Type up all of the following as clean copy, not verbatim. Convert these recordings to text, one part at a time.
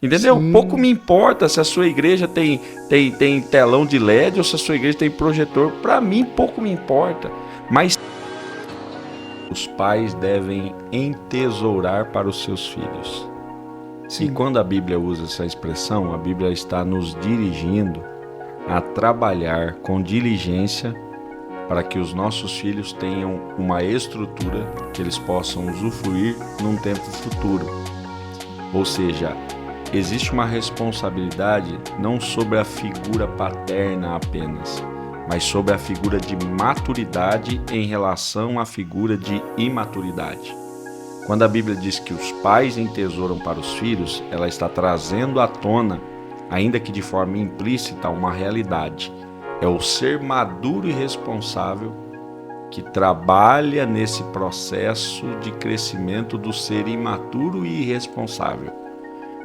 Entendeu? Sim. Pouco me importa se a sua igreja tem telão de LED ou se a sua igreja tem projetor. Para mim, pouco me importa. Mas os pais devem entesourar para os seus filhos. Sim. E quando a Bíblia usa essa expressão, a Bíblia está nos dirigindo a trabalhar com diligência para que os nossos filhos tenham uma estrutura que eles possam usufruir num tempo futuro. Ou seja, existe uma responsabilidade não sobre a figura paterna apenas, mas sobre a figura de maturidade em relação à figura de imaturidade. Quando a Bíblia diz que os pais entesouram para os filhos, ela está trazendo à tona, ainda que de forma implícita, uma realidade. É o ser maduro e responsável que trabalha nesse processo de crescimento do ser imaturo e irresponsável,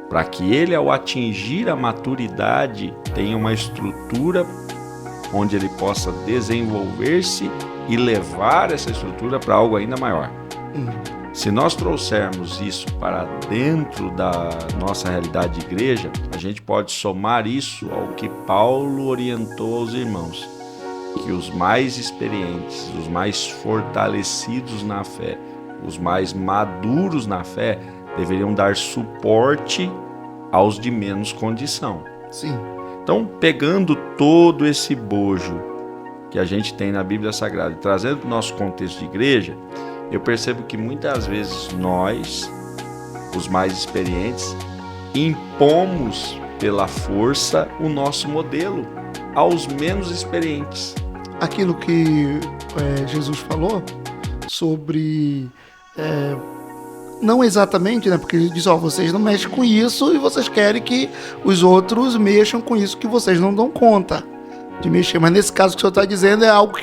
para que ele, ao atingir a maturidade, tenha uma estrutura onde ele possa desenvolver-se e levar essa estrutura para algo ainda maior. Se nós trouxermos isso para dentro da nossa realidade de igreja, a gente pode somar isso ao que Paulo orientou aos irmãos, que os mais experientes, os mais fortalecidos na fé, os mais maduros na fé, deveriam dar suporte aos de menos condição. Sim. Então, pegando todo esse bojo que a gente tem na Bíblia Sagrada e trazendo para o nosso contexto de igreja, eu percebo que muitas vezes nós, os mais experientes, impomos pela força o nosso modelo aos menos experientes. Aquilo que Jesus falou sobre... não exatamente, né? Porque ele diz, vocês não mexem com isso e vocês querem que os outros mexam com isso que vocês não dão conta de mexer. Mas nesse caso que o senhor está dizendo é algo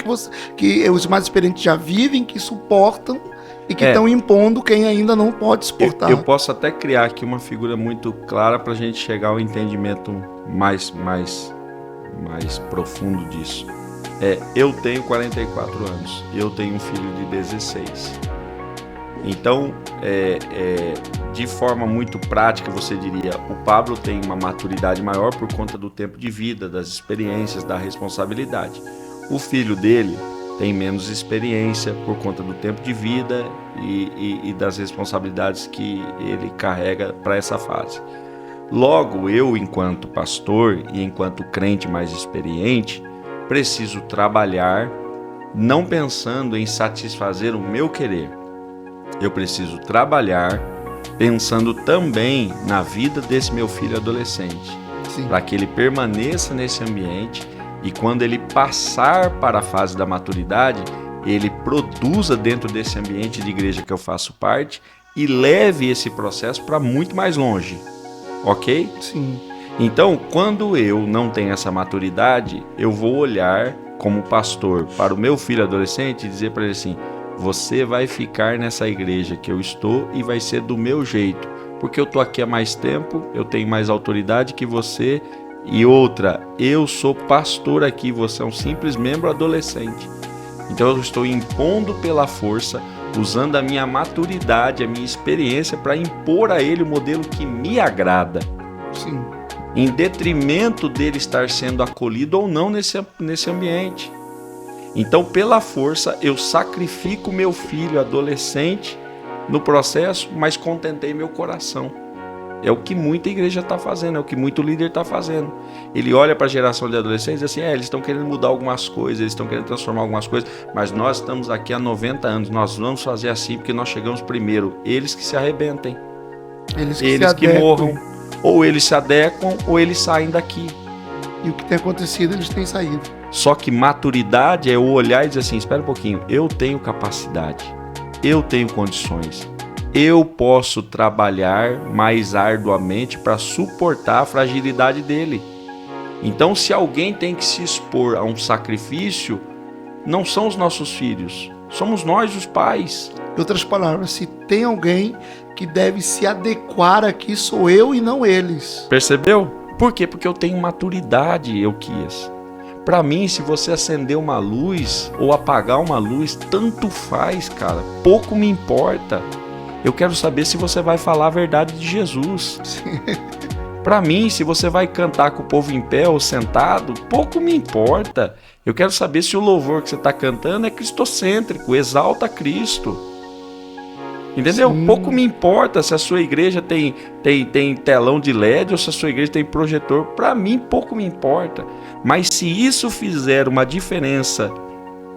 que os mais experientes já vivem, que suportam e que estão impondo quem ainda não pode suportar. Eu posso até criar aqui uma figura muito clara para a gente chegar ao entendimento mais profundo disso. Eu tenho 44 anos, eu tenho um filho de 16. Então, de forma muito prática, você diria, o Pablo tem uma maturidade maior por conta do tempo de vida, das experiências, da responsabilidade. O filho dele tem menos experiência por conta do tempo de vida e das responsabilidades que ele carrega para essa fase. Logo, eu, enquanto pastor e enquanto crente mais experiente, preciso trabalhar não pensando em satisfazer o meu querer. Eu preciso trabalhar pensando também na vida desse meu filho adolescente, para que ele permaneça nesse ambiente e quando ele passar para a fase da maturidade, ele produza dentro desse ambiente de igreja que eu faço parte e leve esse processo para muito mais longe, ok? Sim. Então, quando eu não tenho essa maturidade, eu vou olhar como pastor para o meu filho adolescente e dizer para ele assim: você vai ficar nessa igreja que eu estou e vai ser do meu jeito, porque eu estou aqui há mais tempo, eu tenho mais autoridade que você, e outra, eu sou pastor aqui, você é um simples membro adolescente. Então eu estou impondo pela força, usando a minha maturidade, a minha experiência para impor a ele o modelo que me agrada. Sim. Em detrimento dele estar sendo acolhido ou não nesse ambiente. Então, pela força, eu sacrifico meu filho adolescente no processo, mas contentei meu coração. É o que muita igreja está fazendo, é o que muito líder está fazendo. Ele olha para a geração de adolescentes e diz assim, eles estão querendo mudar algumas coisas, eles estão querendo transformar algumas coisas, mas nós estamos aqui há 90 anos, nós vamos fazer assim porque nós chegamos primeiro. Eles que se arrebentem, eles que morram, ou eles se adequam ou eles saem daqui. E o que tem acontecido, eles têm saído. Só que maturidade é eu olhar e dizer assim, espera um pouquinho, eu tenho capacidade, eu tenho condições, eu posso trabalhar mais arduamente para suportar a fragilidade dele. Então, se alguém tem que se expor a um sacrifício, não são os nossos filhos, somos nós os pais. Em outras palavras, se tem alguém que deve se adequar aqui, sou eu e não eles. Percebeu? Por quê? Porque eu tenho maturidade, Euquias. Para mim, se você acender uma luz ou apagar uma luz, tanto faz, cara. Pouco me importa. Eu quero saber se você vai falar a verdade de Jesus. Para mim, se você vai cantar com o povo em pé ou sentado, pouco me importa. Eu quero saber se o louvor que você está cantando é cristocêntrico, exalta Cristo. Entendeu? Sim. Pouco me importa se a sua igreja tem telão de LED ou se a sua igreja tem projetor. Para mim, pouco me importa. Mas se isso fizer uma diferença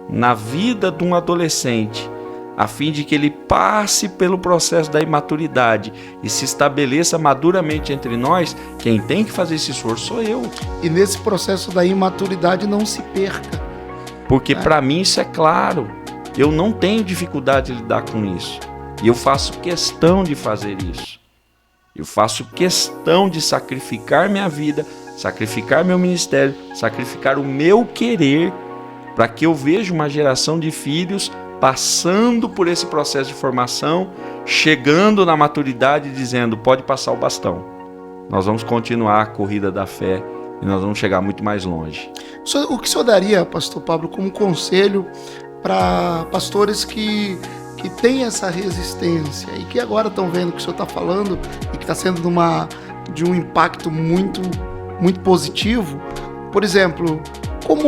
na vida de um adolescente, a fim de que ele passe pelo processo da imaturidade e se estabeleça maduramente entre nós, quem tem que fazer esse esforço sou eu. E nesse processo da imaturidade não se perca. Porque para mim isso é claro. Eu não tenho dificuldade de lidar com isso. E eu faço questão de fazer isso. Eu faço questão de sacrificar minha vida, sacrificar meu ministério, sacrificar o meu querer, para que eu veja uma geração de filhos passando por esse processo de formação, chegando na maturidade e dizendo, pode passar o bastão. Nós vamos continuar a corrida da fé e nós vamos chegar muito mais longe. O que o senhor daria, pastor Pablo, como conselho para pastores que têm essa resistência e que agora estão vendo o que o senhor está falando e que está sendo de um impacto muito, muito positivo? Por exemplo, como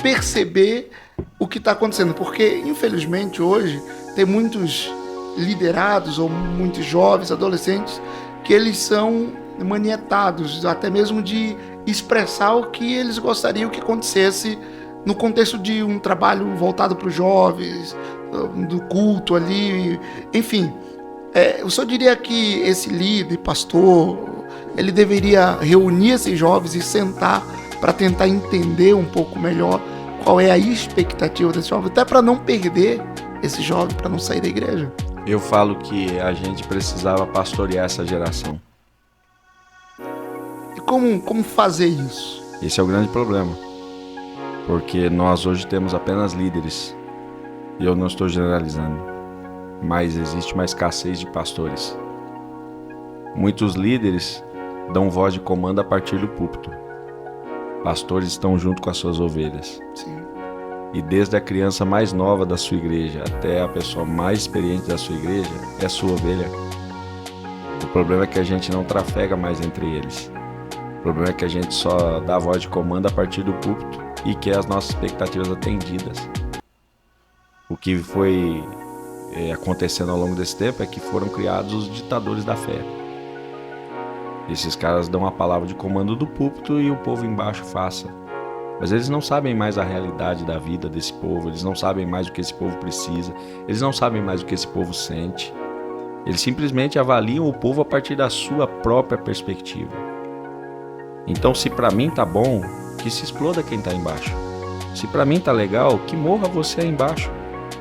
perceber o que está acontecendo? Porque, infelizmente, hoje tem muitos liderados ou muitos jovens, adolescentes, que eles são manietados, até mesmo de expressar o que eles gostariam que acontecesse no contexto de um trabalho voltado para os jovens, do culto ali, enfim. O senhor diria que esse líder, pastor, ele deveria reunir esses jovens e sentar para tentar entender um pouco melhor qual é a expectativa desse jovem, até para não perder esse jovem, para não sair da igreja? Eu falo que a gente precisava pastorear essa geração. E como fazer isso? Esse é o grande problema. Porque nós hoje temos apenas líderes. E eu não estou generalizando. Mas existe uma escassez de pastores. Muitos líderes dão voz de comando a partir do púlpito. Pastores estão junto com as suas ovelhas. Sim. E desde a criança mais nova da sua igreja até a pessoa mais experiente da sua igreja é sua ovelha. O problema é que a gente não trafega mais entre eles. O problema é que a gente só dá voz de comando a partir do púlpito e quer as nossas expectativas atendidas. O que foi acontecendo ao longo desse tempo é que foram criados os ditadores da fé. Esses caras dão a palavra de comando do púlpito e o povo embaixo faça. Mas eles não sabem mais a realidade da vida desse povo, eles não sabem mais o que esse povo precisa, eles não sabem mais o que esse povo sente. Eles simplesmente avaliam o povo a partir da sua própria perspectiva. Então, se para mim tá bom, que se exploda quem tá embaixo. Se para mim tá legal, que morra você aí embaixo.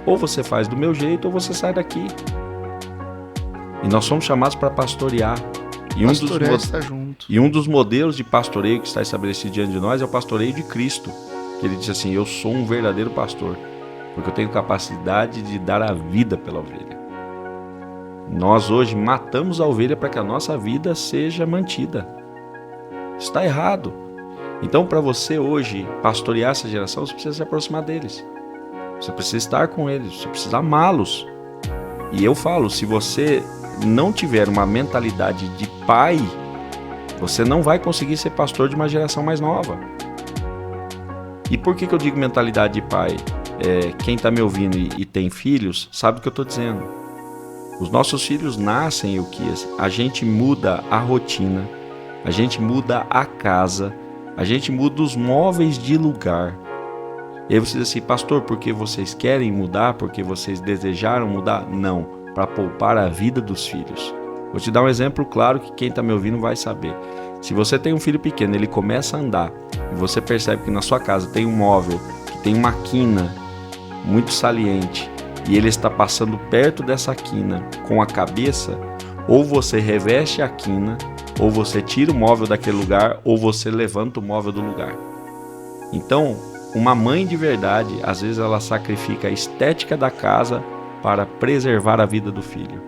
Ou você faz do meu jeito ou você sai daqui. E nós somos chamados para pastorear. E um dos modelos de pastoreio que está estabelecido diante de nós é o pastoreio de Cristo. Que ele disse assim, eu sou um verdadeiro pastor, porque eu tenho capacidade de dar a vida pela ovelha. Nós hoje matamos a ovelha para que a nossa vida seja mantida. Está errado. Então, para você hoje pastorear essa geração, você precisa se aproximar deles. Você precisa estar com eles, você precisa amá-los. E eu falo, se você não tiver uma mentalidade de pai, você não vai conseguir ser pastor de uma geração mais nova. E por que eu digo mentalidade de pai? Quem está me ouvindo e tem filhos, sabe o que eu estou dizendo. Os nossos filhos nascem, Euquias, a gente muda a rotina, a gente muda a casa, a gente muda os móveis de lugar. E aí você diz assim, pastor, porque vocês querem mudar, porque vocês desejaram mudar? Não, para poupar a vida dos filhos. Vou te dar um exemplo claro que quem está me ouvindo vai saber. Se você tem um filho pequeno, ele começa a andar, e você percebe que na sua casa tem um móvel, que tem uma quina muito saliente, e ele está passando perto dessa quina com a cabeça, ou você reveste a quina, ou você tira o móvel daquele lugar, ou você levanta o móvel do lugar. Então, uma mãe de verdade, às vezes ela sacrifica a estética da casa para preservar a vida do filho.